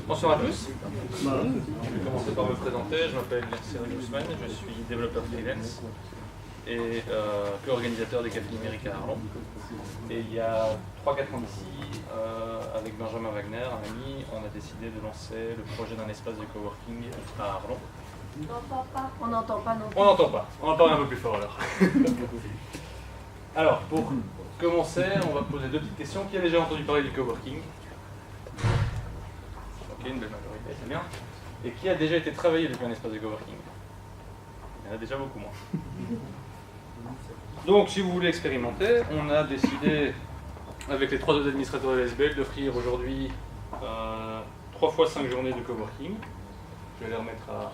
Bonsoir à tous. Je vais commencer par me présenter. Je m'appelle Cyril Ousmane, je suis développeur freelance et co-organisateur des cafés numériques à Arlon. Et il y a 3-4 ans d'ici, avec Benjamin Wagner, un ami, on a décidé de lancer le projet d'un espace de coworking à Arlon. On n'entend pas non plus. On n'entend pas, on en parle un peu plus fort alors. Alors, pour commencer, on va poser deux petites questions. Qui a déjà entendu parler du coworking? Ok, une belle majorité, c'est bien. Et qui a déjà été travaillé depuis un espace de coworking? Il y en a déjà beaucoup moins. Donc, si vous voulez expérimenter, on a décidé, avec les 3 autres administrateurs de l'ASBL, d'offrir aujourd'hui 3 fois 5 journées de coworking. Je vais les remettre à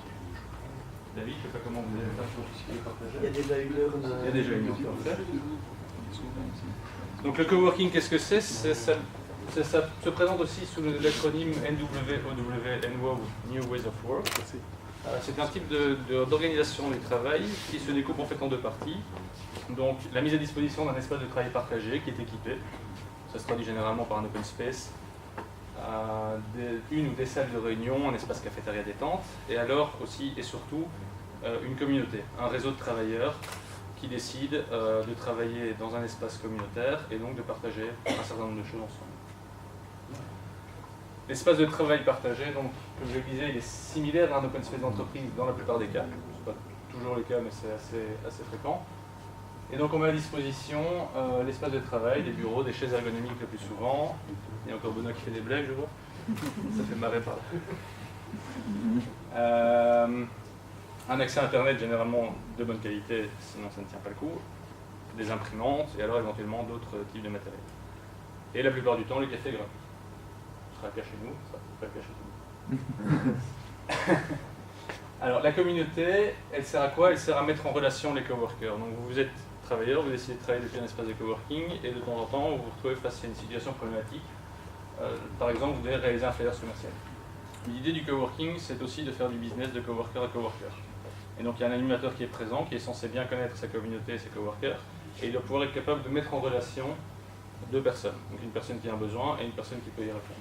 David, je ne sais pas comment vous allez faire pour ce qui est partagé. Il y a déjà une heure de... Il y a déjà une heure de faire. Donc le coworking, qu'est-ce que c'est? Ça se présente aussi sous l'acronyme NWOW, New Ways of Work. C'est un type d'organisation du travail qui se découpe en fait en deux parties. Donc la mise à disposition d'un espace de travail partagé qui est équipé. Ça se traduit généralement par un open space, une ou des salles de réunion, un espace cafétéria détente, et alors aussi et surtout une communauté, un réseau de travailleurs qui décident de travailler dans un espace communautaire et donc de partager un certain nombre de choses ensemble. L'espace de travail partagé, donc, comme je le disais, il est similaire à un open space d'entreprise dans la plupart des cas. Ce n'est pas toujours le cas, mais c'est assez fréquent. Et donc on met à disposition l'espace de travail, des bureaux, des chaises ergonomiques le plus souvent. Il y a encore Benoît qui fait des blagues, je vois. Ça fait marrer par là. Un accès Internet généralement de bonne qualité, sinon ça ne tient pas le coup. Des imprimantes et alors éventuellement d'autres types de matériel. Et la plupart du temps, le café est gratuit. Ce sera le cas chez nous, ça sera pas le cas chez tout le monde. Alors la communauté, elle sert à quoi? Elle sert à mettre en relation les coworkers. Donc vous êtes travailleur, vous décidez de travailler depuis un espace de coworking et de temps en temps vous vous retrouvez face à une situation problématique. Par exemple, vous devez réaliser un flyer commercial. L'idée du coworking, c'est aussi de faire du business de coworker à coworker. Et donc il y a un animateur qui est présent, qui est censé bien connaître sa communauté et ses coworkers, et il doit pouvoir être capable de mettre en relation deux personnes. Donc une personne qui a un besoin et une personne qui peut y répondre.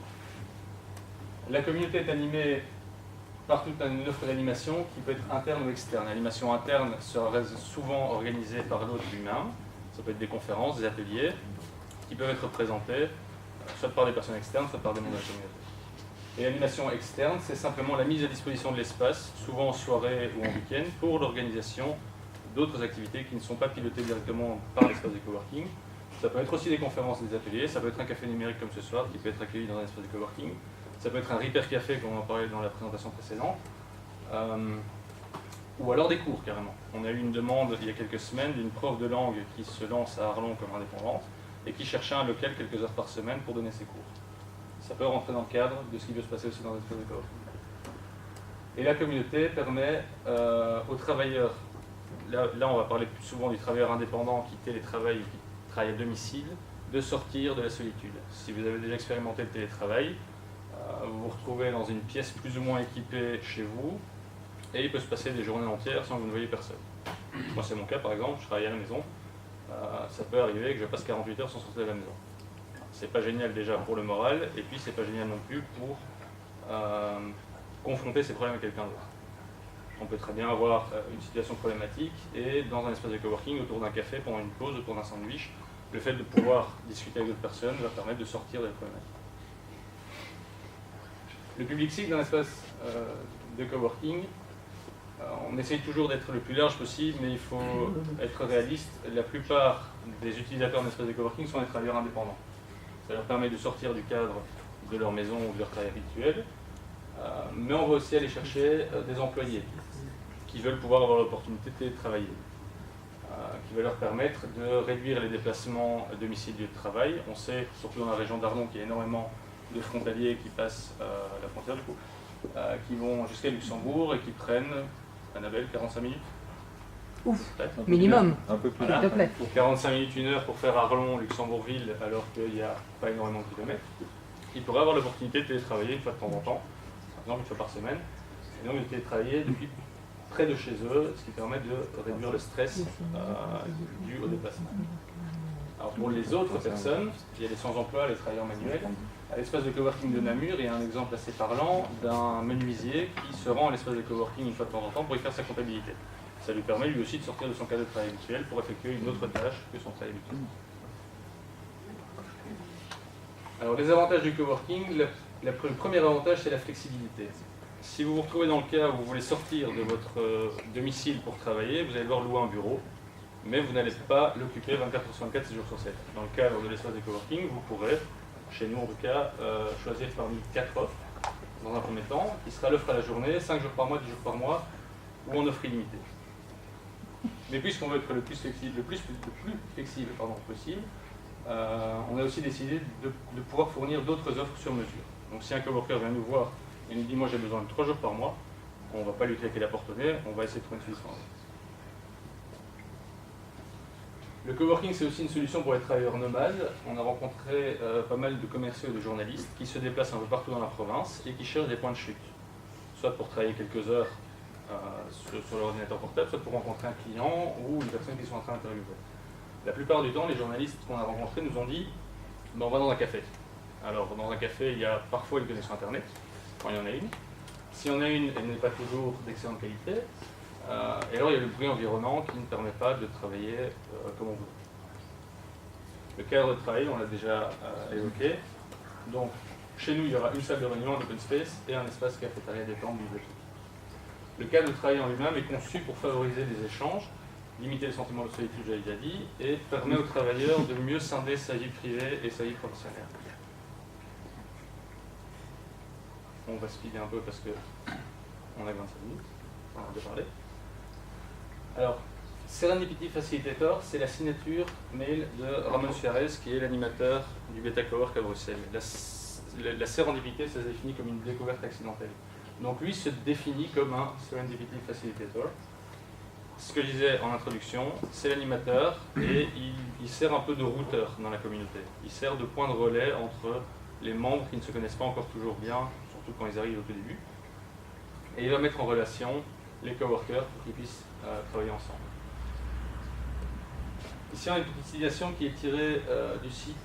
La communauté est animée par toute une offre d'animation qui peut être interne ou externe. L'animation interne sera souvent organisée par l'hôte lui-même. Ça peut être des conférences, des ateliers, qui peuvent être présentés soit par des personnes externes, soit par des membres de la communauté. Et l'animation externe, c'est simplement la mise à disposition de l'espace, souvent en soirée ou en week-end, pour l'organisation d'autres activités qui ne sont pas pilotées directement par l'espace de coworking. Ça peut être aussi des conférences, des ateliers, ça peut être un café numérique comme ce soir qui peut être accueilli dans un espace de coworking. Ça peut être un repair café, comme on en parlait dans la présentation précédente, ou alors des cours carrément. On a eu une demande il y a quelques semaines d'une prof de langue qui se lance à Arlon comme indépendante et qui cherchait un local quelques heures par semaine pour donner ses cours. Ça peut rentrer dans le cadre de ce qui peut se passer aussi dans un espace de coworking. Et la communauté permet aux travailleurs, là on va parler plus souvent du travailleur indépendant qui télétravaille ou qui travaille à domicile, de sortir de la solitude. Si vous avez déjà expérimenté le télétravail, vous vous retrouvez dans une pièce plus ou moins équipée chez vous et il peut se passer des journées entières sans que vous ne voyez personne. Moi c'est mon cas par exemple, je travaille à la maison, ça peut arriver que je passe 48 heures sans sortir de la maison. C'est pas génial déjà pour le moral et puis c'est pas génial non plus pour confronter ses problèmes à quelqu'un d'autre. On peut très bien avoir une situation problématique et dans un espace de coworking autour d'un café pendant une pause, autour d'un sandwich, le fait de pouvoir discuter avec d'autres personnes va permettre de sortir de la problématique. Le public cible d'un espace de coworking, on essaye toujours d'être le plus large possible, mais il faut être réaliste. La plupart des utilisateurs d'un espace de coworking sont des travailleurs indépendants. Ça leur permet de sortir du cadre de leur maison ou de leur travail habituel, mais on va aussi aller chercher des employés qui veulent pouvoir avoir l'opportunité de travailler, qui va leur permettre de réduire les déplacements domicile-lieu de travail. On sait, surtout dans la région d'Arlon, qu'il y a énormément de frontaliers qui passent la frontière du coup, qui vont jusqu'à Luxembourg et qui prennent, Annabelle, 45 minutes. Ouf, minimum. Un peu plus. S'il te plaît. 45 minutes, 1 heure pour faire Arlon, Luxembourg-Ville, alors qu'il n'y a pas énormément de kilomètres. Ils pourraient avoir l'opportunité de télétravailler une fois de temps en temps, par exemple une fois par semaine, et donc de télétravailler depuis près de chez eux, ce qui permet de réduire le stress dû au déplacement. Alors pour les autres personnes, il y a les sans-emploi, les travailleurs manuels. À l'espace de coworking de Namur, il y a un exemple assez parlant d'un menuisier qui se rend à l'espace de coworking une fois de temps en temps pour y faire sa comptabilité. Ça lui permet lui aussi de sortir de son cadre de travail habituel pour effectuer une autre tâche que son travail habituel. Alors les avantages du coworking, le premier avantage c'est la flexibilité. Si vous vous retrouvez dans le cas où vous voulez sortir de votre domicile pour travailler, vous allez devoir louer un bureau, mais vous n'allez pas l'occuper 24 sur 24, 6 jours sur 7. Dans le cadre de l'espace de coworking, vous pourrez, chez nous en tout cas, choisir parmi 4 offres, dans un premier temps, qui sera l'offre à la journée, 5 jours par mois, 10 jours par mois, ou en offre illimitée. Mais puisqu'on veut être le plus flexible, possible, on a aussi décidé de pouvoir fournir d'autres offres sur mesure. Donc si un coworker vient nous voir et nous dit « moi j'ai besoin de 3 jours par mois », on ne va pas lui claquer la porte au nez, on va essayer de trouver une solution. Le coworking, c'est aussi une solution pour les travailleurs nomades. On a rencontré pas mal de commerciaux et de journalistes qui se déplacent un peu partout dans la province et qui cherchent des points de chute. Soit pour travailler quelques heures sur leur ordinateur portable, soit pour rencontrer un client ou une personne qui sont en train d'interviewer. La plupart du temps, les journalistes qu'on a rencontrés nous ont dit on va dans un café. Alors, dans un café, il y a parfois une connexion Internet, quand il y en a une. Si on a une, elle n'est pas toujours d'excellente qualité. Et alors, il y a le bruit environnant qui ne permet pas de travailler comme on veut. Le cadre de travail, on l'a déjà évoqué. Donc, chez nous, il y aura une salle de réunion, un open space et un espace cafétéria détente bibliothèque. Le cadre de travail en lui-même est conçu pour favoriser les échanges, limiter le sentiment de solitude, j'avais déjà dit, et permet aux travailleurs de mieux scinder sa vie privée et sa vie professionnelle. On va speeder un peu parce qu'on a 25 minutes, on en a déjà parlé. Alors, Serendipity Facilitator, c'est la signature mail de Ramon Suarez, qui est l'animateur du Beta Cowork à Bruxelles. La sérendipité, ça se définit comme une découverte accidentelle. Donc lui se définit comme un Serendipity Facilitator. Ce que je disais en introduction, c'est l'animateur et il sert un peu de routeur dans la communauté. Il sert de point de relais entre les membres qui ne se connaissent pas encore toujours bien, surtout quand ils arrivent au tout début. Et il va mettre en relation les coworkers pour qu'ils puissent travailler ensemble. Ici, on a une petite citation qui est tirée du site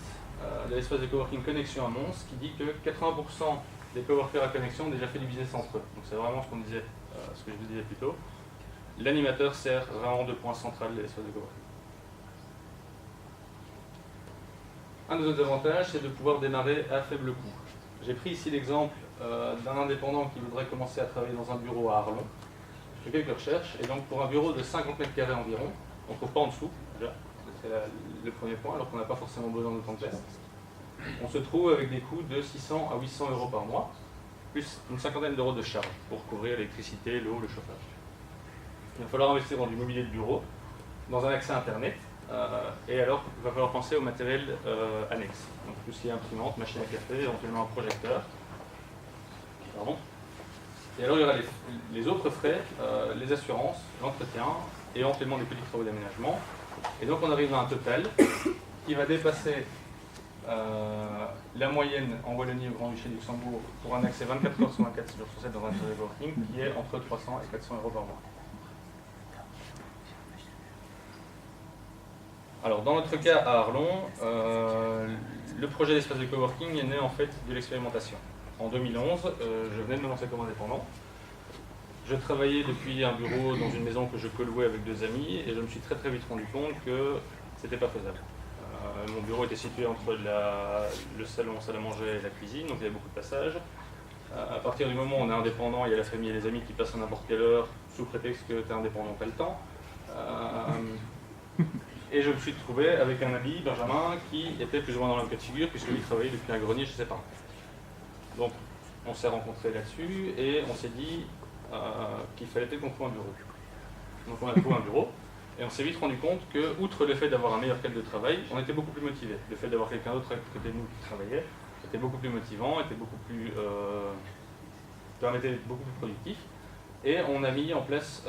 de l'espace de coworking Connexion à Mons, qui dit que 80% des coworkers à connexion ont déjà fait du business entre eux. Donc c'est vraiment ce qu'on disait, ce que je vous disais plus tôt. L'animateur sert vraiment de point central de l'espace de coworking. Un des autres avantages, c'est de pouvoir démarrer à faible coût. J'ai pris ici l'exemple d'un indépendant qui voudrait commencer à travailler dans un bureau à Arlon. Je fais quelques recherches, et donc pour un bureau de 50 mètres carrés environ, on ne trouve pas en dessous, déjà, c'est le premier point, alors qu'on n'a pas forcément besoin d'autant de place. On se trouve avec des coûts de 600 à 800 euros par mois, plus une cinquantaine d'euros de charges pour couvrir l'électricité, l'eau, le chauffage. Il va falloir investir dans du mobilier de bureau, dans un accès Internet, et alors il va falloir penser au matériel annexe. Donc tout ce qui est imprimante, machine à café, éventuellement un projecteur. Pardon. Et alors il y aura les autres frais, les assurances, l'entretien, et éventuellement des petits travaux d'aménagement. Et donc on arrive à un total qui va dépasser la moyenne en Wallonie au Grand-Duché de Luxembourg pour un accès 24 heures sur 24 jours sur 7 dans un coworking qui est entre 300 et 400 euros par mois. Alors dans notre cas à Arlon, le projet d'espace de coworking est né en fait de l'expérimentation. En 2011, je venais de me lancer comme indépendant. Je travaillais depuis un bureau dans une maison que je co-louais avec 2 amis et je me suis très vite rendu compte que c'était pas faisable. Mon bureau était situé entre le salon, salle à manger et la cuisine, donc il y avait beaucoup de passages. À partir du moment où on est indépendant, il y a la famille et les amis qui passent à n'importe quelle heure, sous prétexte que tu es indépendant, tu as le temps. Et je me suis trouvé avec un ami, Benjamin, qui était plus ou moins dans le même cas de figure, puisque lui travaillait depuis un grenier chez ses parents. Donc on s'est rencontrés là-dessus et on s'est dit qu'il fallait peut-être qu'on trouve un bureau. Donc on a trouvé un bureau. Et on s'est vite rendu compte que, outre le fait d'avoir un meilleur cadre de travail, on était beaucoup plus motivés. Le fait d'avoir quelqu'un d'autre à côté de nous qui travaillait était beaucoup plus motivant, était beaucoup plus, permettait d'être beaucoup plus productif. Et on a mis en place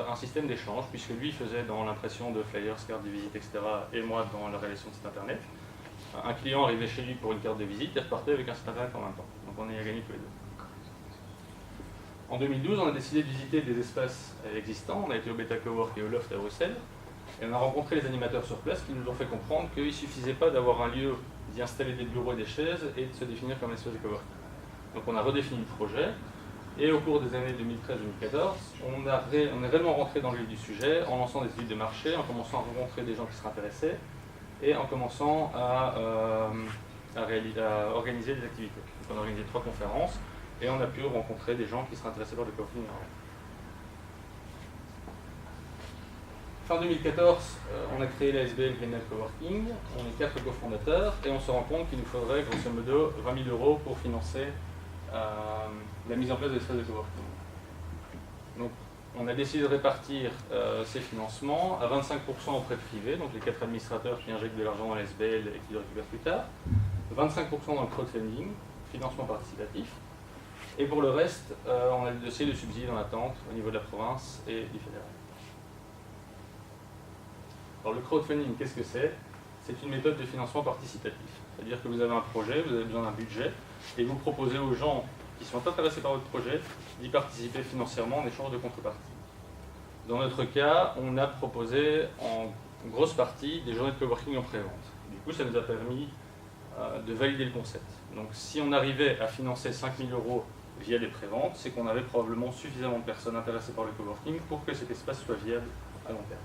un système d'échange, puisque lui faisait dans l'impression de flyers, cartes de visite, etc., et moi dans la réalisation de site internet. Un client arrivait chez lui pour une carte de visite et repartait avec un site internet en même temps. Donc on y a gagné tous les deux. En 2012, on a décidé de visiter des espaces existants. On a été au Beta Cowork et au Loft à Bruxelles. Et on a rencontré les animateurs sur place qui nous ont fait comprendre qu'il ne suffisait pas d'avoir un lieu, d'y installer des bureaux et des chaises et de se définir comme un espace de coworking. Donc on a redéfini le projet. Et au cours des années 2013-2014, on est réellement rentré dans le vif du sujet en lançant des études de marché, en commençant à rencontrer des gens qui seraient intéressés et en commençant à organiser des activités. Donc on a organisé 3 conférences et on a pu rencontrer des gens qui seraient intéressés par le coworking. Fin 2014, on a créé la SBL Greenlight Coworking, on est 4 cofondateurs et on se rend compte qu'il nous faudrait grosso modo 20 000 € pour financer la mise en place de l'espace de coworking. Donc, on a décidé de répartir ces financements à 25% auprès de privés, donc les 4 administrateurs qui injectent de l'argent dans l'SBL et qui le récupèrent plus tard, 25% dans le crowdfunding, financement participatif, et pour le reste, on a le dossier de subsides en attente au niveau de la province et du fédéral. Alors le crowdfunding, qu'est-ce que c'est? C'est une méthode de financement participatif. C'est-à-dire que vous avez un projet, vous avez besoin d'un budget, et vous proposez aux gens qui sont intéressés par votre projet d'y participer financièrement en échange de contrepartie. Dans notre cas, on a proposé en grosse partie des journées de coworking en pré-vente. Du coup, ça nous a permis de valider le concept. Donc si on arrivait à financer 5 000 € via des pré-ventes, c'est qu'on avait probablement suffisamment de personnes intéressées par le coworking pour que cet espace soit viable à long terme.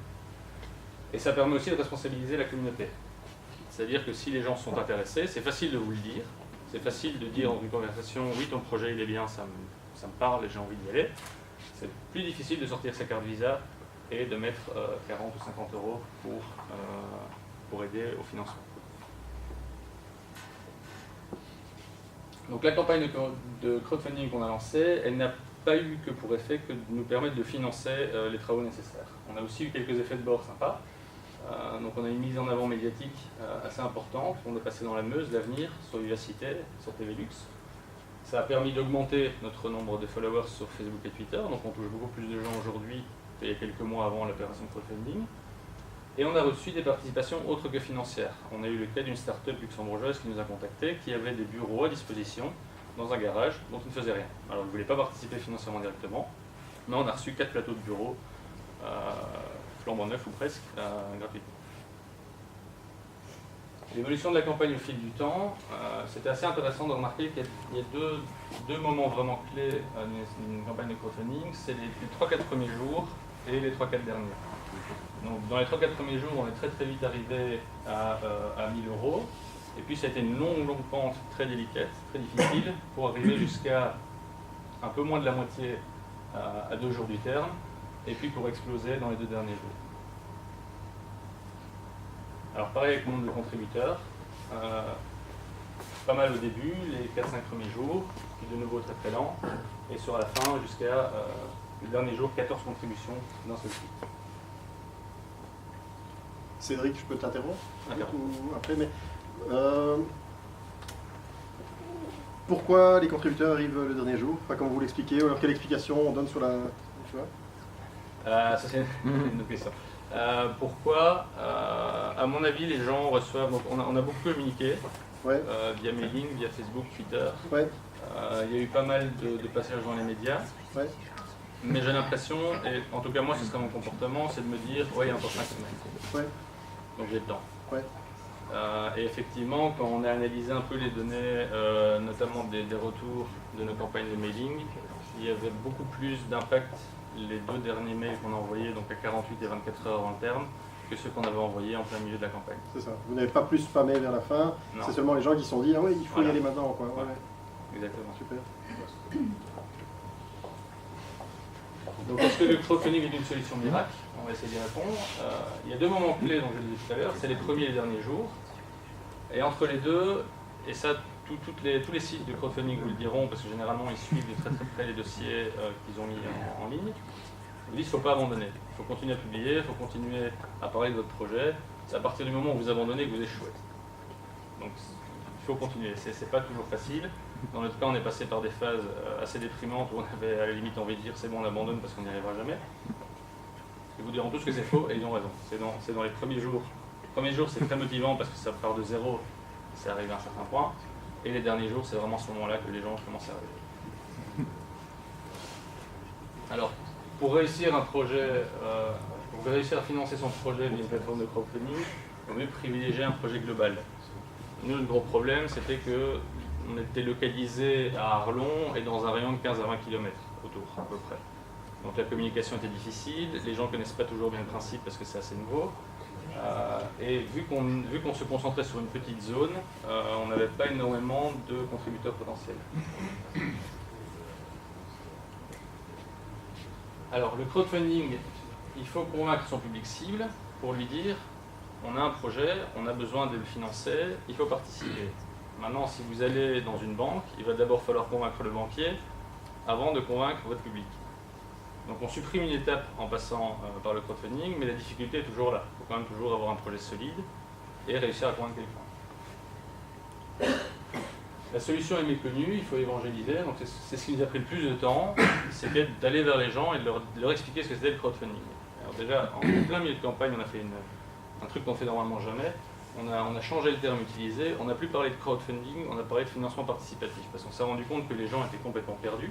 Et ça permet aussi de responsabiliser la communauté. C'est-à-dire que si les gens sont intéressés, c'est facile de vous le dire. C'est facile de dire dans une conversation, oui, ton projet il est bien, ça me parle et j'ai envie d'y aller. C'est plus difficile de sortir sa carte Visa et de mettre 40 ou 50 € pour aider au financement. Donc la campagne de crowdfunding qu'on a lancée, elle n'a pas eu que pour effet que de nous permettre de financer les travaux nécessaires. On a aussi eu quelques effets de bord sympas. Donc on a une mise en avant médiatique assez importante. On est passé dans la Meuse, l'Avenir, sur Vivacité, sur TVLux. Ça a permis d'augmenter notre nombre de followers sur Facebook et Twitter. Donc on touche beaucoup plus de gens aujourd'hui qu'il y a quelques mois avant l'opération crowdfunding. Et on a reçu des participations autres que financières. On a eu le cas d'une start-up luxembourgeoise qui nous a contactés, qui avait des bureaux à disposition dans un garage dont ils ne faisaient rien. Alors ils ne voulaient pas participer financièrement directement, mais on a reçu 4 plateaux de bureaux flambant neuf ou presque, gratuitement. L'évolution de la campagne au fil du temps, c'était assez intéressant de remarquer qu'il y a deux moments vraiment clés d'une campagne de crowdfunding, c'est les 3-4 premiers jours et les 3-4 derniers. Donc dans les 3-4 premiers jours, on est très vite arrivé à 1 000 €, et puis ça a été une longue pente très délicate, très difficile, pour arriver jusqu'à un peu moins de la moitié à 2 jours du terme, et puis pour exploser dans les 2 derniers jours. Alors pareil avec le nombre de contributeurs, pas mal au début, les 4-5 premiers jours, puis de nouveau très lent, et sur la fin jusqu'à le dernier jour, 14 contributions d'un seul site. Cédric, je peux t'interrompre après, mais pourquoi les contributeurs arrivent le dernier jour? Enfin, comment vous l'expliquez, ou alors quelle explication on donne sur la... Tu vois ça c'est une autre question. Pourquoi à mon avis, les gens reçoivent... Donc on a beaucoup communiqué, ouais. Via mailing, via Facebook, Twitter. Ouais. Il y a eu pas mal de passages dans les médias. Ouais. Mais j'ai l'impression, et en tout cas moi ce serait mon comportement, c'est de me dire, ouais, il y a encore 5 semaines. Ouais. Donc j'ai le temps. Ouais. Et effectivement, quand on a analysé un peu les données, notamment des retours de nos campagnes de mailing, il y avait beaucoup plus d'impact les 2 derniers mails qu'on a envoyés, donc à 48 et 24 heures avant le terme, que ceux qu'on avait envoyés en plein milieu de la campagne. C'est ça. Vous n'avez pas plus spammé vers la fin, c'est seulement les gens qui se sont dit, ah oui, il faut y aller maintenant, quoi. Ouais. Exactement. Super. Donc est-ce que le crowdfunding est une solution miracle? On va essayer d'y répondre. Il y a 2 moments clés dont je le disais tout à l'heure, c'est les premiers et les derniers jours. Et entre les deux, et ça tous les sites de crowdfunding vous le diront, parce que généralement ils suivent de très près les dossiers qu'ils ont mis en ligne, ils disent qu'il ne faut pas abandonner. Il faut continuer à publier, il faut continuer à parler de votre projet. C'est à partir du moment où vous abandonnez que vous échouez. Donc il faut continuer. C'est pas toujours facile. Dans notre cas, on est passé par des phases assez déprimantes où on avait à la limite envie de dire c'est bon, on abandonne parce qu'on n'y arrivera jamais. Ils vous diront tous que c'est faux et ils ont raison. C'est dans les premiers jours. Les premiers jours, c'est très motivant parce que ça part de zéro, c'est arrivé à un certain point. Et les derniers jours, c'est vraiment à ce moment-là que les gens commencent à arriver. Alors, pour réussir un projet, pour réussir à financer son projet via une plateforme de crowdfunding, il vaut mieux privilégier un projet global. Nous, le gros problème, c'était qu'on était localisé à Arlon et dans un rayon de 15 à 20 km autour, à peu près. Donc la communication était difficile, les gens ne connaissent pas toujours bien le principe parce que c'est assez nouveau. Et vu qu'on se concentrait sur une petite zone, on n'avait pas énormément de contributeurs potentiels. Alors le crowdfunding, il faut convaincre son public cible pour lui dire on a un projet, on a besoin de le financer, il faut participer. Maintenant, si vous allez dans une banque, il va d'abord falloir convaincre le banquier avant de convaincre votre public. Donc on supprime une étape en passant par le crowdfunding, mais la difficulté est toujours là. Il faut quand même toujours avoir un projet solide et réussir à convaincre quelqu'un. La solution est méconnue, il faut évangéliser, donc c'est ce qui nous a pris le plus de temps, c'était d'aller vers les gens et de leur expliquer ce que c'était le crowdfunding. Alors déjà, en plein milieu de campagne, on a fait un truc qu'on fait normalement jamais. On a changé le terme utilisé, on n'a plus parlé de crowdfunding, on a parlé de financement participatif, parce qu'on s'est rendu compte que les gens étaient complètement perdus.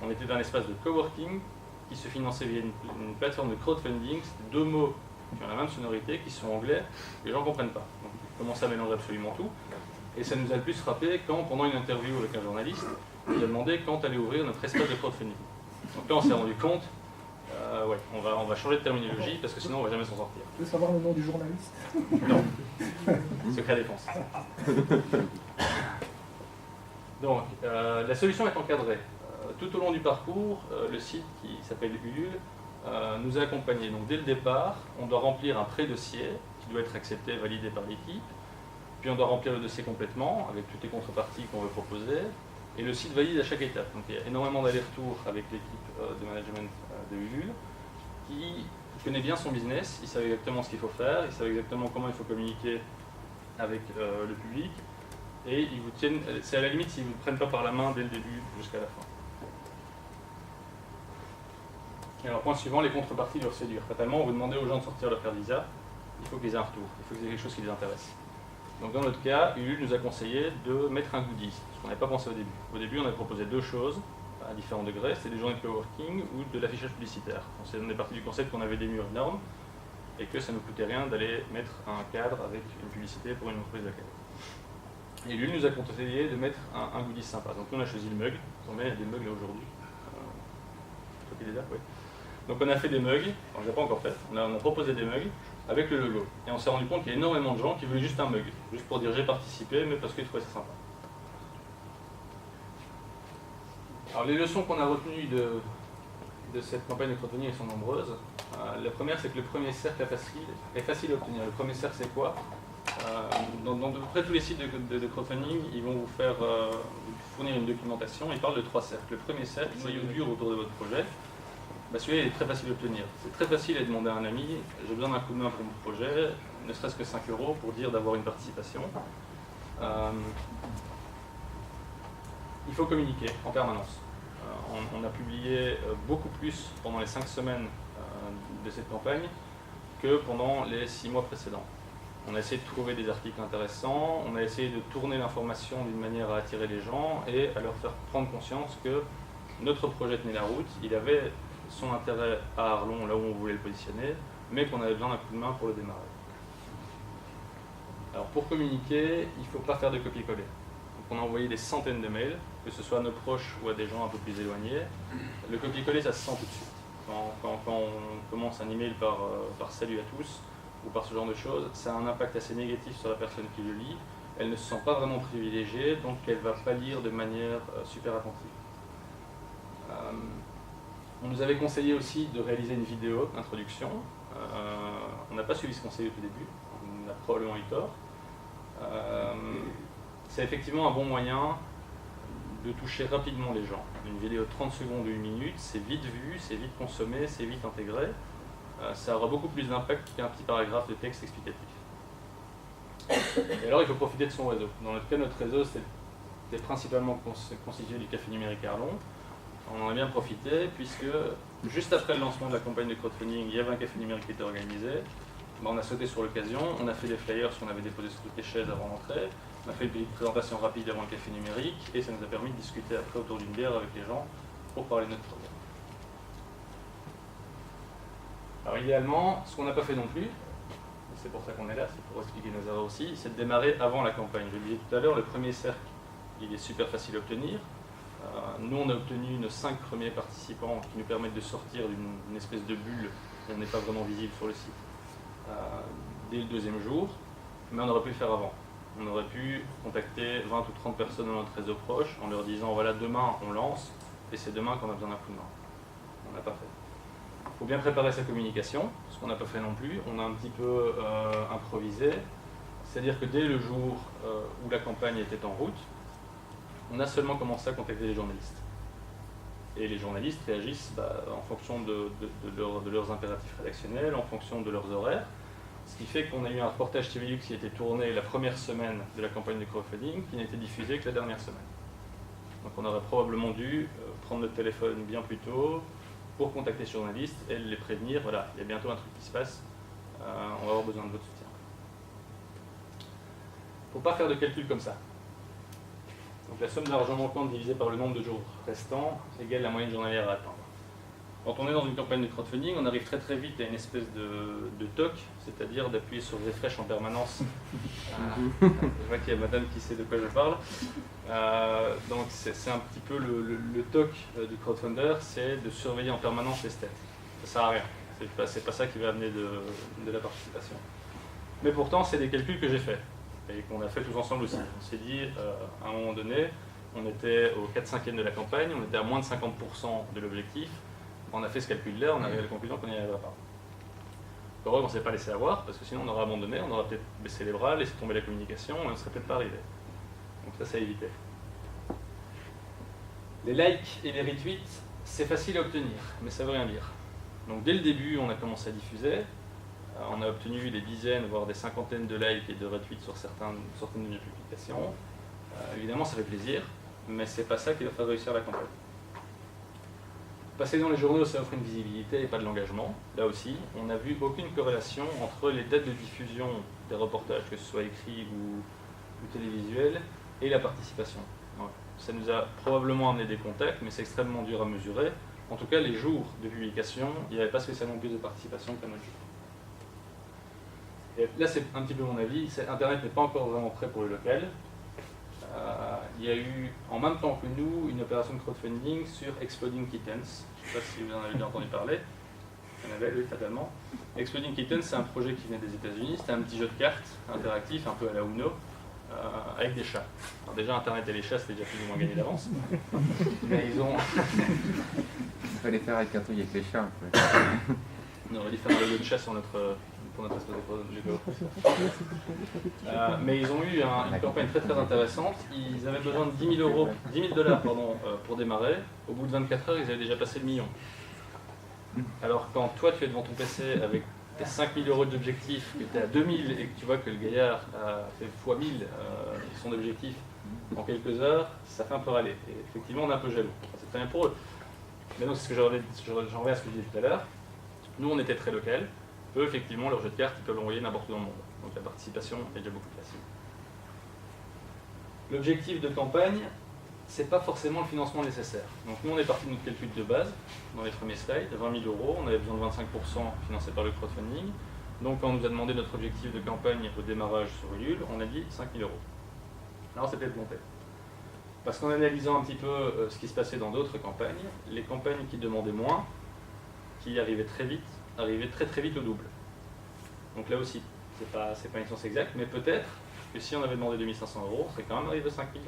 On était dans un espace de coworking qui se finançait via une plateforme de crowdfunding, c'était deux mots qui ont la même sonorité, qui sont anglais, les gens ne comprennent pas. Donc ils commencent à mélanger absolument tout. Et ça nous a le plus frappé quand, pendant une interview avec un journaliste, il a demandé quand allait ouvrir notre espace de crowdfunding. Donc là on s'est rendu compte, ouais, on va changer de terminologie parce que sinon on ne va jamais s'en sortir. Tu veux savoir le nom du journaliste? Non. Secret défense. Donc, la solution est encadrée. Tout au long du parcours, le site qui s'appelle Ulule nous a accompagnés. Donc, dès le départ, on doit remplir un pré-dossier qui doit être accepté, validé par l'équipe. Puis, on doit remplir le dossier complètement avec toutes les contreparties qu'on veut proposer. Et le site valide à chaque étape. Donc, il y a énormément d'allers-retours avec l'équipe de management de Ulule qui connaît bien son business, il savent exactement ce qu'il faut faire, ils savent exactement comment il faut communiquer avec le public, et ils vous tiennent, c'est à la limite s'ils ne vous prennent pas par la main dès le début jusqu'à la fin. Et alors, point suivant, les contreparties doivent séduire. Fatalement, vous demandez aux gens de sortir leur carte Visa, il faut qu'ils aient un retour, il faut qu'ils aient quelque chose qui les intéresse. Donc dans notre cas, Ulule nous a conseillé de mettre un goodie, ce qu'on n'avait pas pensé au début. Au début, on avait proposé deux choses, à différents degrés, c'était des journées de coworking ou de l'affichage publicitaire. On est parti du concept qu'on avait des murs énormes et que ça ne nous coûtait rien d'aller mettre un cadre avec une publicité pour une entreprise d'accueil. Et lui nous a conseillé de mettre un goodie sympa. Donc nous on a choisi le mug, on met des mugs là aujourd'hui. Toi qui les as, oui. Donc on a fait des mugs, on ne les a pas encore fait, on a proposé des mugs avec le logo. Et on s'est rendu compte qu'il y a énormément de gens qui voulaient juste un mug, juste pour dire j'ai participé, mais parce qu'ils trouvaient ça sympa. Alors les leçons qu'on a retenues de cette campagne de crowdfunding sont nombreuses. La première, c'est que le premier cercle est facile à obtenir. Le premier cercle, c'est quoi? Dans à peu près tous les sites de crowdfunding, ils vont vous faire vous fournir une documentation. Ils parlent de trois cercles. Le premier cercle, noyau dur autour de votre projet. Bah, celui-là est très facile à obtenir. C'est très facile à demander à un ami, j'ai besoin d'un coup de main pour mon projet, ne serait-ce que 5 € pour dire d'avoir une participation. Il faut communiquer en permanence. On a publié beaucoup plus pendant les 5 semaines de cette campagne que pendant les 6 mois précédents. On a essayé de trouver des articles intéressants, on a essayé de tourner l'information d'une manière à attirer les gens et à leur faire prendre conscience que notre projet tenait la route, il avait son intérêt à Arlon, là où on voulait le positionner, mais qu'on avait besoin d'un coup de main pour le démarrer. Alors pour communiquer, il ne faut pas faire de copier-coller. On a envoyé des centaines de mails, que ce soit à nos proches ou à des gens un peu plus éloignés. Le copier-coller, ça se sent tout de suite. Quand on commence un email par salut à tous, ou par ce genre de choses, ça a un impact assez négatif sur la personne qui le lit. Elle ne se sent pas vraiment privilégiée, donc elle ne va pas lire de manière super attentive. On nous avait conseillé aussi de réaliser une vidéo d'introduction. On n'a pas suivi ce conseil au tout début, on a probablement eu tort. C'est effectivement un bon moyen de toucher rapidement les gens. Une vidéo de 30 secondes ou 1 minute, c'est vite vu, c'est vite consommé, c'est vite intégré. Ça aura beaucoup plus d'impact qu'un petit paragraphe de texte explicatif. Et alors il faut profiter de son réseau. Dans notre cas, notre réseau c'était principalement constitué du Café Numérique Arlon. On en a bien profité puisque juste après le lancement de la campagne de crowdfunding, il y avait un Café Numérique qui était organisé. On a sauté sur l'occasion, on a fait des flyers qu'on avait déposés sur toutes les chaises avant l'entrée, on a fait une petite présentation rapide avant le Café Numérique et ça nous a permis de discuter après autour d'une bière avec les gens pour parler de notre projet. Alors idéalement, ce qu'on n'a pas fait non plus, c'est pour ça qu'on est là, c'est pour expliquer nos erreurs aussi, c'est de démarrer avant la campagne. Je le disais tout à l'heure, le premier cercle, il est super facile à obtenir. Nous, on a obtenu nos 5 premiers participants qui nous permettent de sortir d'une espèce de bulle où on n'est pas vraiment visible sur le site dès le deuxième jour, mais on aurait pu le faire avant. On aurait pu contacter 20 ou 30 personnes dans notre réseau proche en leur disant voilà, demain on lance et c'est demain qu'on a besoin d'un coup de main. On n'a pas fait. Il faut bien préparer sa communication, ce qu'on n'a pas fait non plus. On a un petit peu improvisé, c'est-à-dire que dès le jour où la campagne était en route, on a seulement commencé à contacter les journalistes. Et les journalistes réagissent en fonction de leurs impératifs rédactionnels, en fonction de leurs horaires. Ce qui fait qu'on a eu un reportage TVX qui a été tourné la première semaine de la campagne de crowdfunding, qui n'a été diffusé que la dernière semaine. Donc on aurait probablement dû prendre le téléphone bien plus tôt pour contacter les journalistes et les prévenir, voilà, il y a bientôt un truc qui se passe, on va avoir besoin de votre soutien. Il ne faut pas faire de calcul comme ça. Donc la somme d'argent manquant divisée par le nombre de jours restants égale la moyenne journalière à atteindre. Quand on est dans une campagne de crowdfunding, on arrive très très vite à une espèce de toc, c'est-à-dire d'appuyer sur refresh en permanence. Je vois qu'il y a madame qui sait de quoi je parle. Donc c'est un petit peu le toc du crowdfunder, c'est de surveiller en permanence les stats. Ça sert à rien, c'est pas ça qui va amener de la participation. Mais pourtant, c'est des calculs que j'ai faits et qu'on a fait tous ensemble aussi. On s'est dit, à un moment donné, on était au 4/5e de la campagne, on était à moins de 50% de l'objectif. On a fait ce calcul-là, on arrive à la conclusion qu'on n'y arrivera pas. Heureusement, on ne s'est pas laissé avoir, parce que sinon on aurait abandonné, on aurait peut-être baissé les bras, laissé tomber la communication, et on ne serait peut-être pas arrivé. Donc ça, c'est à éviter. Les likes et les retweets, c'est facile à obtenir, mais ça ne veut rien dire. Donc dès le début, on a commencé à diffuser, on a obtenu des dizaines, voire des cinquantaines de likes et de retweets sur certaines de nos publications. Évidemment, ça fait plaisir, mais c'est pas ça qui va faire réussir la campagne. Passer dans les journaux, ça offre une visibilité et pas de l'engagement. Là aussi, on n'a vu aucune corrélation entre les dates de diffusion des reportages, que ce soit écrit ou télévisuel, et la participation. Donc, ça nous a probablement amené des contacts, mais c'est extrêmement dur à mesurer. En tout cas, les jours de publication, il n'y avait pas spécialement plus de participation qu'un autre jour. Et là, c'est un petit peu mon avis. Internet n'est pas encore vraiment prêt pour le local. Il y a eu, en même temps que nous, une opération de crowdfunding sur Exploding Kittens. Je ne sais pas si vous en avez déjà entendu parler. Il y en avait, oui, fatalement. Exploding Kittens, c'est un projet qui venait des États-Unis. C'était un petit jeu de cartes interactif, un peu à la Uno, avec des chats. Alors déjà, Internet et les chats, c'était déjà plus ou moins gagné d'avance. Mais ils ont... Il fallait faire avec un truc avec les chats, un peu. On aurait dû faire un logo de chat sur pour notre espace de mais ils ont eu une campagne très très intéressante. Ils avaient besoin de 10 000 $, pour démarrer. Au bout de 24 heures, ils avaient déjà passé le million. Alors quand toi tu es devant ton PC avec tes 5 000 € d'objectifs, que tu es à 2 000 et que tu vois que le gaillard a fait x 1000 son objectif en quelques heures, ça fait un peu râler. Et effectivement, on est un peu jaloux. Enfin, c'est très bien pour eux. Mais donc c'est ce que j'en reviens à ce que je disais tout à l'heure. Nous, on était très local. Eux, effectivement, leur jeu de cartes, ils peuvent l'envoyer n'importe où dans le monde. Donc la participation est déjà beaucoup plus facile. L'objectif de campagne, c'est pas forcément le financement nécessaire. Donc nous, on est parti de notre calcul de base, dans les premiers slides, 20 000 €, on avait besoin de 25% financé par le crowdfunding. Donc quand on nous a demandé notre objectif de campagne au démarrage sur Ulule, on a dit 5 000 €. Alors c'est peut-être planté. Parce qu'en analysant un petit peu ce qui se passait dans d'autres campagnes, les campagnes qui demandaient moins, qui arrivaient très vite, arrivaient très très vite au double. Donc là aussi, c'est pas une science exacte, mais peut-être que si on avait demandé 2 500 €, on serait quand même arrivé à 5 000,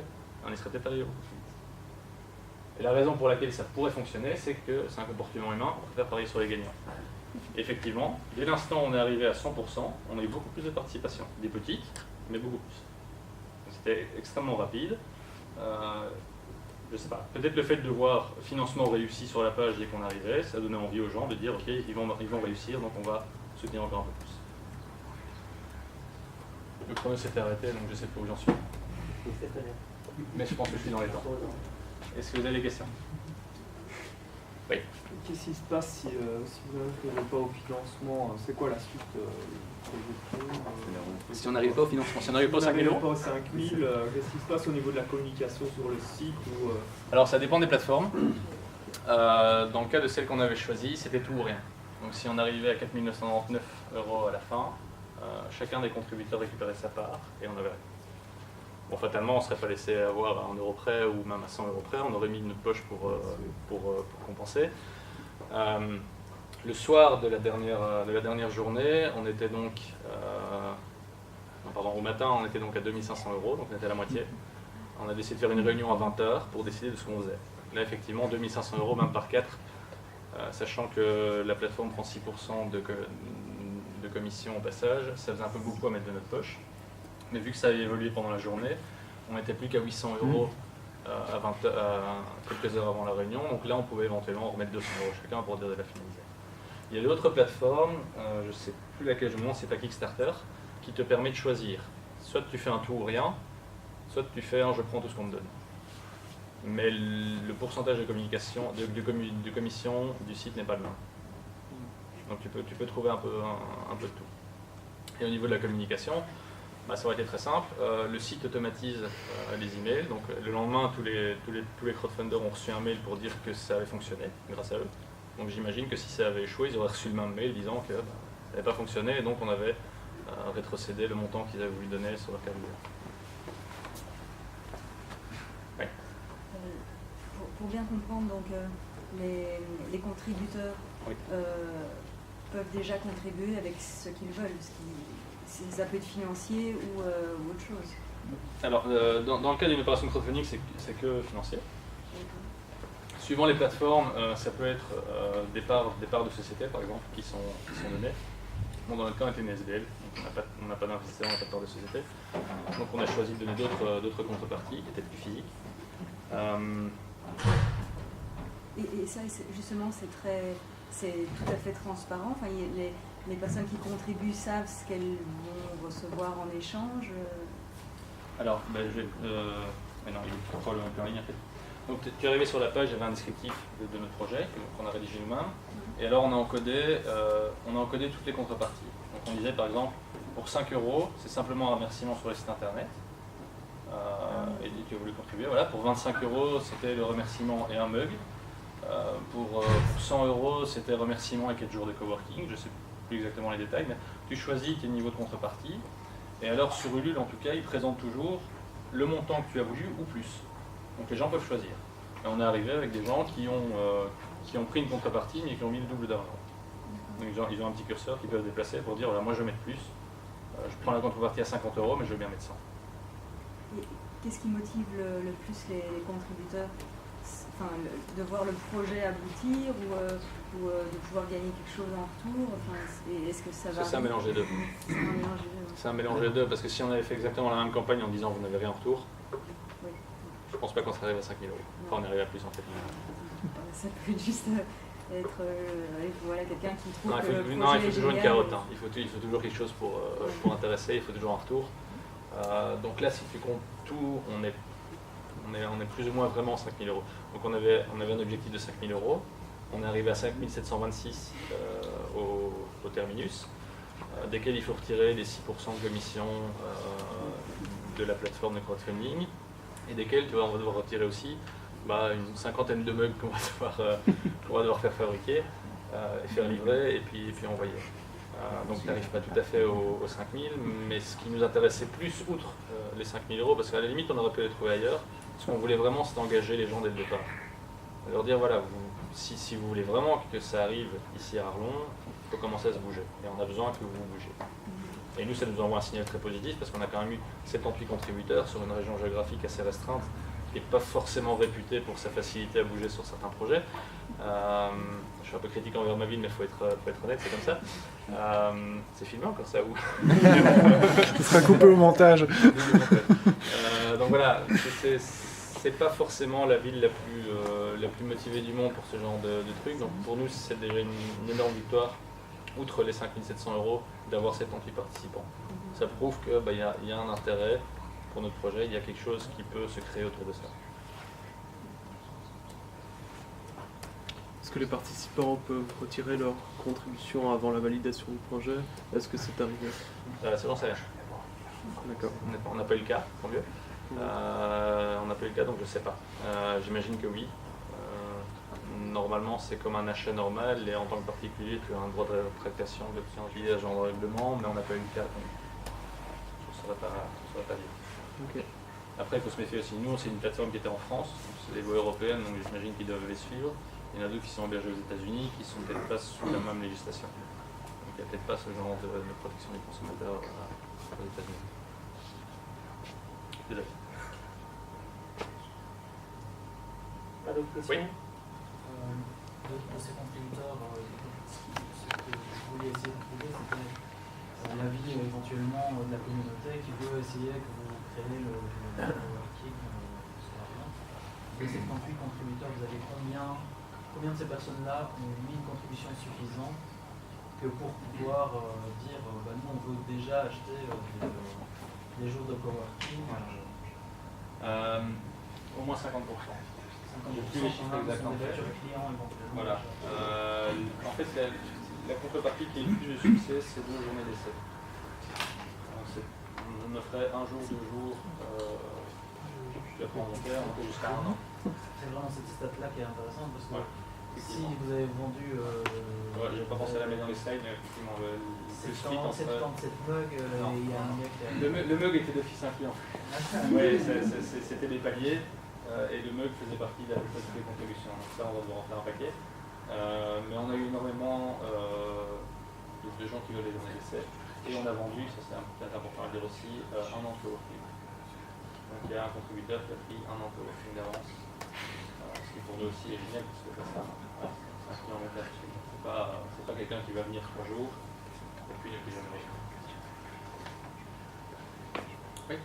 on y serait peut-être arrivé beaucoup plus vite. Et la raison pour laquelle ça pourrait fonctionner, c'est que c'est un comportement humain, on préfère parier sur les gagnants. Et effectivement, dès l'instant où on est arrivé à 100%, on a eu beaucoup plus de participation, des petites, mais beaucoup plus. C'était extrêmement rapide. Je sais pas, peut-être le fait de voir financement réussi sur la page dès qu'on arrivait, ça donnait envie aux gens de dire ok, ils vont réussir, donc on va soutenir encore un peu plus. Le chrono s'était arrêté, donc je sais pas où j'en suis. Mais je pense que je suis dans les temps. Est-ce que vous avez des questions? Oui. Qu'est-ce qui se passe si vous n'arrivez pas au financement? C'est quoi la suite Si on n'arrive pas au financement, si on n'arrive pas aux 5 000 €, qu'est-ce qui se passe au niveau de la communication sur le site Alors ça dépend des plateformes. Dans le cas de celle qu'on avait choisie, c'était tout ou rien. Donc si on arrivait à 4 999 € à la fin, chacun des contributeurs récupérait sa part et on avait... Bon, fatalement, on ne serait pas laissé avoir à 1 € près ou même à 100 € près, on aurait mis de notre poche pour compenser. Le soir de la dernière journée, on était donc... au matin, on était donc à 2500 €, donc on était à la moitié. On a décidé de faire une réunion à 20 h pour décider de ce qu'on faisait. Là, effectivement, 2500 €, même par 4, sachant que la plateforme prend 6% de commission au passage, ça faisait un peu beaucoup à mettre de notre poche. Mais vu que ça avait évolué pendant la journée, on n'était plus qu'à 800 € quelques heures avant la réunion. Donc là, on pouvait éventuellement remettre 200 € chacun pour dire de la finaliser. Il y a d'autres plateformes, je ne sais plus laquelle je me demande, c'est pas Kickstarter, qui te permet de choisir. Soit tu fais un tout ou rien, soit tu fais un je prends tout ce qu'on me donne. Mais le pourcentage de communication, de commission du site n'est pas le même. Donc tu peux trouver un peu de tout. Et au niveau de la communication, ça aurait été très simple. Le site automatise les emails. Donc le lendemain, tous les crowdfunders ont reçu un mail pour dire que ça avait fonctionné grâce à eux. Donc j'imagine que si ça avait échoué, ils auraient reçu le même mail disant que ça n'avait pas fonctionné et donc on avait rétrocédé le montant qu'ils avaient voulu donner sur leur calendrier. Oui. Pour bien comprendre, donc, les contributeurs oui. Peuvent déjà contribuer avec ce qu'ils veulent, si ça peut être financier ou autre chose. Alors, dans le cas d'une opération de crowdfunding, c'est que financier. Suivant les plateformes, ça peut être des parts de société, par exemple, qui sont données. Bon, dans notre cas, on était une SBL, donc on n'a pas d'investisseur, on n'a pas de part de société. Donc on a choisi de donner d'autres contreparties qui étaient plus physiques. Et ça, justement, c'est tout à fait transparent. Enfin, les personnes qui contribuent savent ce qu'elles vont recevoir en échange. Alors, mais non, il est probablement plus en ligne en fait. Donc tu es arrivé sur la page, il y avait un descriptif de notre projet qu'on a rédigé nous-mêmes. Et alors on a encodé toutes les contreparties. Donc on disait par exemple, pour 5 €, c'est simplement un remerciement sur le site internet. Et tu as voulu contribuer. Voilà, pour 25 €, c'était le remerciement et un mug. Pour 100 €, c'était remerciement et 4 jours de coworking. Je ne sais plus exactement les détails, mais tu choisis tes niveaux de contrepartie. Et alors sur Ulule, en tout cas, ils présentent toujours le montant que tu as voulu ou plus. Donc les gens peuvent choisir. Et on est arrivé avec des gens qui ont pris une contrepartie mais qui ont mis le double d'argent. Donc ils ont un petit curseur qu'ils peuvent déplacer pour dire voilà, moi je vais mettre plus. Je prends la contrepartie à 50 €, mais je veux bien mettre 100. Et qu'est-ce qui motive le plus les contributeurs? Enfin, de voir le projet aboutir ou de pouvoir gagner quelque chose en retour, enfin, est-ce que ça va... C'est un mélange des deux. C'est un mélange des deux, parce que si on avait fait exactement la même campagne en disant vous n'avez rien en retour, oui. Je pense pas qu'on serait arrivé à 5 000 €. Enfin, on est arrivé à plus en fait. Ça peut juste être voilà, quelqu'un qui trouve que le projet non, il faut est toujours génial. Une carotte. Hein. Il faut toujours quelque chose pour intéresser, il faut toujours un retour. Donc là, si tu comptes tout, on est plus ou moins vraiment 5 000 €. Donc on avait un objectif de 5 000 €. On est arrivé à 5 726 au terminus, desquels il faut retirer les 6% de commission de la plateforme de crowdfunding, et desquels on va devoir retirer aussi une cinquantaine de mugs qu'on va devoir faire fabriquer, et faire livrer et puis envoyer. Donc tu n'arrives pas tout à fait aux 5 000, mais ce qui nous intéressait plus, outre les 5 000 €, parce qu'à la limite on aurait pu les trouver ailleurs, ce qu'on voulait vraiment c'était engager les gens dès le départ. Leur dire voilà, si vous voulez vraiment que ça arrive ici à Arlon, il faut commencer à se bouger, et on a besoin que vous vous bougez. Et nous ça nous envoie un signal très positif, parce qu'on a quand même eu 78 contributeurs sur une région géographique assez restreinte, qui n'est pas forcément réputée pour sa facilité à bouger sur certains projets. Je suis un peu critique envers ma ville, mais il faut être honnête, c'est comme ça. C'est filmé encore ça ou Ce sera coupé au montage. Donc voilà, c'est pas forcément la ville la plus motivée du monde pour ce genre de truc. Donc pour nous, c'est déjà une énorme victoire, outre les 5 700 €, d'avoir 78 participants. Ça prouve qu'il y a un intérêt pour notre projet, il y a quelque chose qui peut se créer autour de ça. Est-ce que les participants peuvent retirer leur contribution avant la validation du projet? Est-ce que c'est arrivé? Ça j'en sais rien. D'accord. On n'a pas eu le cas, tant mieux. On n'a pas eu le cas, donc je ne sais pas. J'imagine que oui. normalement, c'est comme un achat normal, et en tant que particulier, tu as un droit de rétractation de l'objet agent de règlement, mais on n'a pas une carte, donc je ne saurais pas dire. Ok. Après, il faut se méfier aussi. Nous, c'est une plateforme qui était en France, c'est des lois européennes, donc j'imagine qu'ils doivent les suivre. Il y en a d'autres qui sont hébergés aux États-Unis, qui sont peut-être pas sous la même législation. Donc il n'y a peut-être pas ce genre de protection des consommateurs aux États-Unis. Désolé. Pas d'autres questions? Oui. De ces contributeurs, ce que je voulais essayer de trouver, c'était l'avis éventuellement de la communauté qui veut essayer que vous créez le coworking sur la fin. De ces 38 contributeurs, vous avez combien de ces personnes-là ont mis une contribution suffisante que pour pouvoir dire nous on veut déjà acheter des jours de coworking Au moins 50%. 50% sont des futurs clients éventuellement. Voilà. En fait, la contrepartie qui est le plus de succès, c'est 2 journées d'essai. On offrait 1 jour, 2 jours, puis après on montait jusqu'à 1 an. C'est vraiment cette stat-là qui est intéressante parce que si effectivement. vous avez vendu. Ouais, j'ai pas pensé à la mettre dans les slides, mais effectivement, le split entre. 77 mugs, il y a un mec. Le mug était d'office un client. Oui, c'était des paliers, et le mug faisait partie de la plupart des contributions. Donc ça, on va devoir en faire un paquet. Mais on a eu énormément de gens qui veulent les donner d'essai. Et on a vendu, ça c'est peut-être important à dire aussi, 1 an de coworking. Donc il y a un contributeur qui a pris 1 an de coworking d'avance. Ce qui pour nous aussi est génial, parce que ça, c'est un client long terme. C'est pas quelqu'un qui va venir 3 jours, et puis il ne plus jamais revenir. Oui.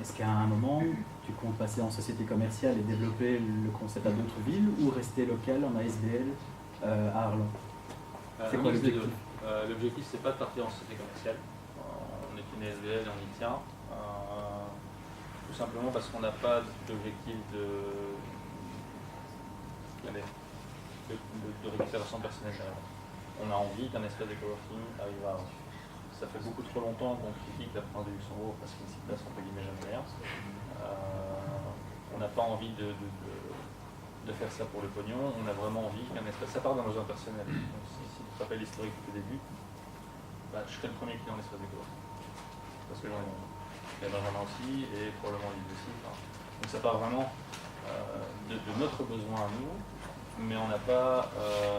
Est-ce qu'à un moment, tu comptes passer en société commerciale et développer le concept à d'autres villes ou rester local en ASBL à Arlon? C'est quoi l'objectif? L'objectif, c'est pas de partir en société commerciale. On est une ASBL et on y tient. Tout simplement parce qu'on n'a pas d'objectif de récupération personnelle derrière. On a envie qu'un espace de coworking arrive à... Ça fait beaucoup trop longtemps qu'on critique la France de Luxembourg parce qu'il ne s'y passe entre guillemets jamais rien. On n'a pas envie de faire ça pour le pognon, on a vraiment envie qu'un espace... Ça part d'un besoin personnel. Donc, si tu te rappelles l'historique au début, je serais le premier client d'espace de coworking. Parce que j'en ai besoin. Il y a Benjamin aussi, et probablement Yves aussi. Donc ça part vraiment de notre besoin à nous, mais on n'a pas...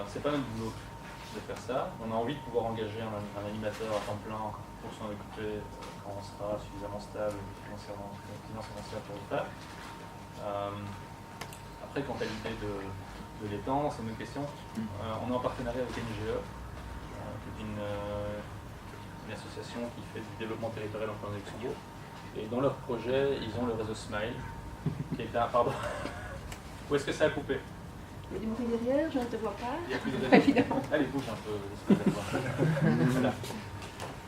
c'est pas notre boulot de faire ça. On a envie de pouvoir engager un animateur à temps plein pour s'en occuper quand on sera suffisamment stable financièrement pour le faire. Après, quant à l'idée de l'étendre, c'est une autre question. On est en partenariat avec NGE, qui est une association qui fait du développement territorial en France de Luxembourg. Et dans leur projet, ils ont le réseau Smile, qui est un... Pardon. Où est-ce que ça a coupé? Il y a du bruit derrière, je ne te vois pas. Il y a plus de Évidemment. Allez, bouge un peu. Voilà.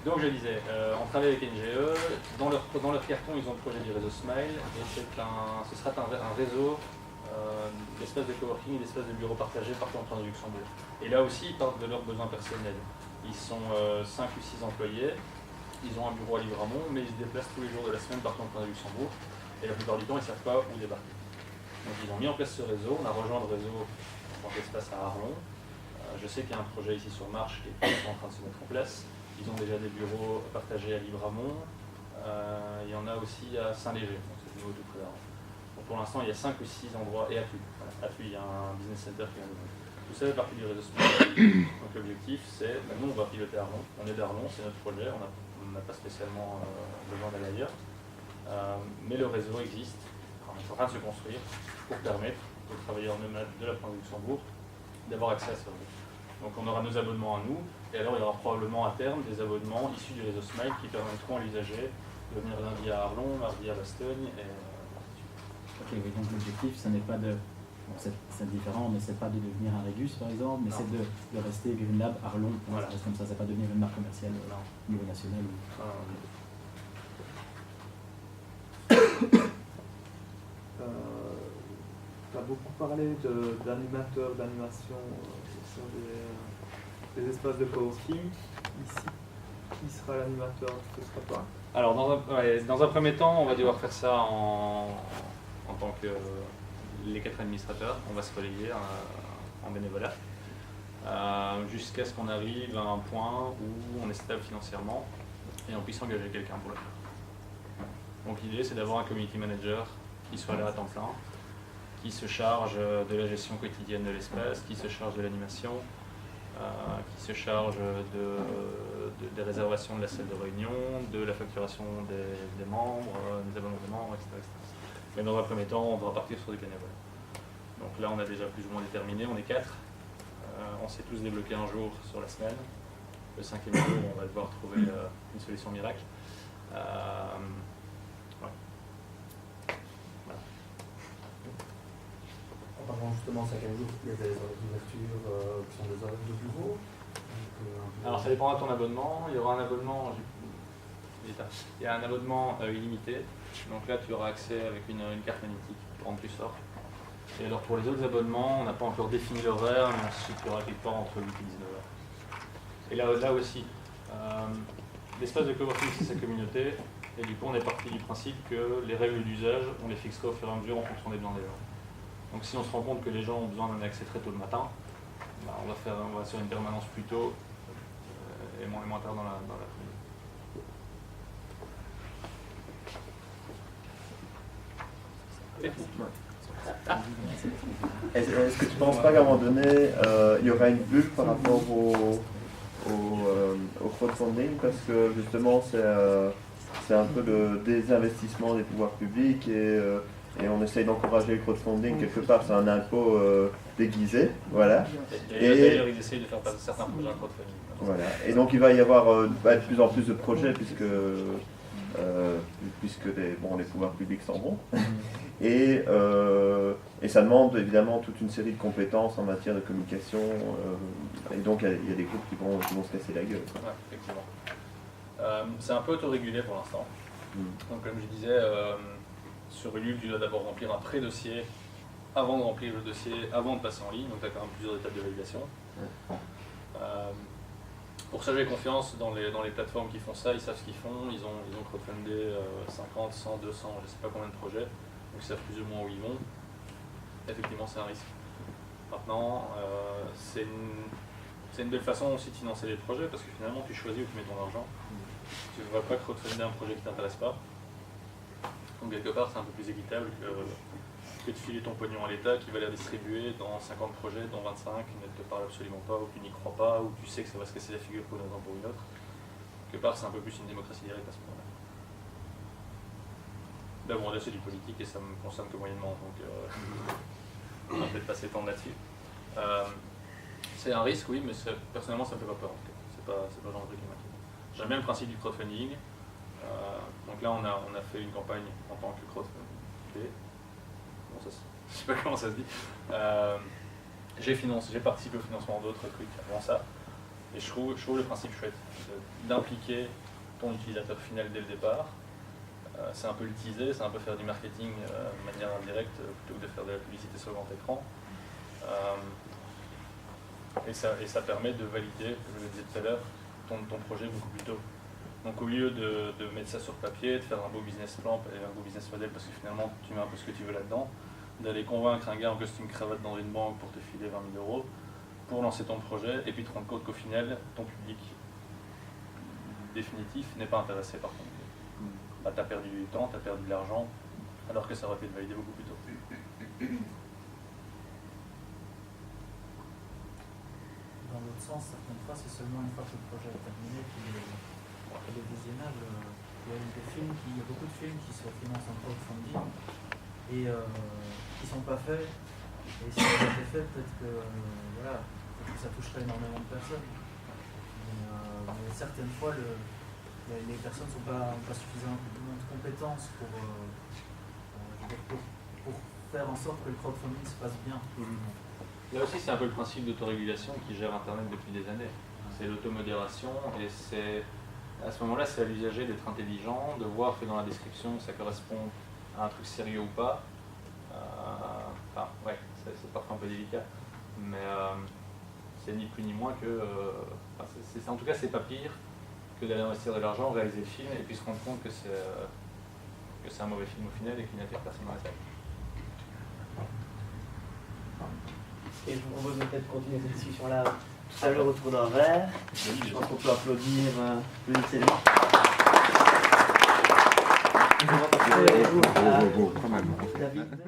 Donc je disais, on travaille avec NGE. Dans leur carton, ils ont le projet du réseau Smile. Et ce sera un réseau d'espaces de coworking et d'espaces de bureaux partagés partout en France de Luxembourg. Et là aussi, ils partent de leurs besoins personnels. Ils sont 5 ou 6 employés. Ils ont un bureau à Livramont, mais ils se déplacent tous les jours de la semaine partout en France de Luxembourg. Et la plupart du temps, ils ne savent pas où débarquer. Donc ils ont mis en place ce réseau. On a rejoint le réseau en tant qu'espace à Arlon. Je sais qu'il y a un projet ici sur Marche qui est en train de se mettre en place. Ils ont déjà des bureaux partagés à Livramont. Il y en a aussi à Saint-Léger, donc c'est le niveau tout près d'Arlon. Donc pour l'instant, il y a 5 ou 6 endroits, et à Tuy. Voilà. À Tuy, il y a un business center qui vient de venir. Tout ça fait partie du réseau Smile. Donc l'objectif, c'est, nous on va piloter Arlon. On est d'Arlon, c'est notre projet. On n'a pas spécialement besoin d'aller ailleurs. Mais le réseau existe. On est en train de se construire pour permettre aux travailleurs nomades de la France de Luxembourg d'avoir accès à ce réseau. Donc on aura nos abonnements à nous, et alors il y aura probablement à terme des abonnements issus du réseau Smile qui permettront à l'usager de venir lundi à Arlon, mardi à Bastogne, et Ok, oui, donc l'objectif, ce n'est pas de... Bon, c'est différent, mais c'est pas de devenir un Régus par exemple, mais c'est de rester Green Lab Arlon, voilà. Ça reste comme ça, c'est pas devenir une marque commerciale au niveau national. Tu as beaucoup parlé d'animateurs, d'animation sur des espaces de coworking. Ici, qui sera l'animateur? Ce sera toi? Alors, dans un premier temps, on va devoir faire ça en tant que les 4 administrateurs. On va se relayer en bénévolat, jusqu'à ce qu'on arrive à un point où on est stable financièrement et on puisse engager quelqu'un pour le faire. Donc l'idée, c'est d'avoir un community manager qui soit là à temps plein, qui se charge de la gestion quotidienne de l'espace, qui se charge de l'animation, qui se charge des réservations de la salle de réunion, de la facturation des membres, des abonnements des membres, etc., etc. Mais dans un premier temps, on va partir sur du bénévolat. Donc là, on a déjà plus ou moins déterminé, on est 4. On s'est tous débloqués un jour sur la semaine. Le 5e jour, on va devoir trouver une solution miracle. En parlant justement de 5e jour, il y a des horaires d'ouverture qui sont des horaires de bureau. Alors ça dépendra de ton abonnement. Il y aura un abonnement, il y a un abonnement illimité. Donc là, tu auras accès avec une carte magnétique pour rendre plus fort. Et alors pour les autres abonnements, on n'a pas encore défini l'horaire, mais on se situera quelque part entre 8 et 19 heures. Et là aussi, l'espace de coworking, c'est sa communauté. Et du coup, on est parti du principe que les règles d'usage, on les fixera au fur et à mesure en fonction des besoins des gens. Donc si on se rend compte que les gens ont besoin d'un accès très tôt le matin, bah, on va faire une permanence plus tôt et moins tard dans l'après-midi. Est-ce que tu ne penses pas qu'à un moment donné, il y aura une bulle par rapport au crowdfunding, parce que justement c'est un peu le désinvestissement des pouvoirs publics et on essaye d'encourager le crowdfunding quelque part, c'est un impôt déguisé, voilà. Et d'ailleurs ils essayent de faire passer certains projets en crowdfunding. Voilà. Et donc il va y avoir de plus en plus de projets puisque les pouvoirs publics s'en vont. Et ça demande évidemment toute une série de compétences en matière de communication. Et donc il y a des groupes qui vont se casser la gueule. Ouais, effectivement. C'est un peu autorégulé pour l'instant. Donc comme je disais, sur Ulule, tu dois d'abord remplir un pré-dossier avant de remplir le dossier, avant de passer en ligne. Donc tu as quand même plusieurs étapes de validation. Pour ça, j'ai confiance dans les plateformes qui font ça, ils savent ce qu'ils font, ils ont crowdfundé 50, 100, 200, je ne sais pas combien de projets, donc ils savent plus ou moins où ils vont. Effectivement, c'est un risque. Maintenant, c'est une belle façon aussi de financer les projets, parce que finalement, tu choisis où tu mets ton argent. Tu ne vas pas crowdfunder un projet qui ne t'intéresse pas. Donc quelque part, c'est un peu plus équitable que de filer ton pognon à l'État qui va les distribuer dans 50 projets, dont 25 qui ne te parlent absolument pas, ou tu n'y crois pas, ou tu sais que ça va se casser la figure pour une raison ou pour une autre. Quelque part, c'est un peu plus une démocratie directe à ce moment-là. Ben bon, là c'est du politique et ça me concerne que moyennement, donc on va peut-être pas s'étendre là-dessus. C'est un risque, oui, mais personnellement ça me fait pas peur en tout cas. C'est pas le genre de truc qui m'inquiète. J'aime bien le principe du crowdfunding. Donc là on a fait une campagne en tant que crowdfunding. Je sais pas comment ça se dit. J'ai participé au financement d'autres trucs avant ça. Et je trouve le principe chouette d'impliquer ton utilisateur final dès le départ. C'est un peu le teaser, c'est un peu faire du marketing de manière indirecte plutôt que de faire de la publicité sur grand écran. Et ça permet de valider, comme je le disais tout à l'heure, ton projet beaucoup plus tôt. Donc au lieu de mettre ça sur papier, de faire un beau business plan et un beau business model, parce que finalement tu mets un peu ce que tu veux là-dedans, d'aller convaincre un gars en costume cravate dans une banque pour te filer 20 000 € pour lancer ton projet, et puis te rendre compte qu'au final, ton public définitif n'est pas intéressé par ton idée. Bah, tu as perdu du temps, tu as perdu de l'argent, alors que ça aurait été validé beaucoup plus tôt. Dans l'autre sens, certaines fois, c'est seulement une fois que le projet est terminé qu'il est visionnable. Il y a beaucoup de films qui se financent en crowdfunding et qui ne sont pas faits. Et si ça avait été fait, peut-être que ça toucherait énormément de personnes. Mais certaines fois, les personnes n'ont pas suffisamment de compétences pour faire en sorte que le crowdfunding se passe bien. Là aussi, c'est un peu le principe d'autorégulation qui gère Internet depuis des années. C'est l'automodération et à ce moment-là, c'est à l'usager d'être intelligent, de voir que dans la description, ça correspond à un truc sérieux ou pas. C'est parfois un peu délicat, mais c'est ni plus ni moins que... en tout cas, c'est pas pire que d'aller investir de l'argent, réaliser le film et puis se rendre compte que c'est un mauvais film au final et qu'il n'attire personne dans la salle. Et je vous propose peut-être de continuer cette discussion-là tout à l'heure autour d'un verre. Je pense qu'on peut applaudir Céline. David.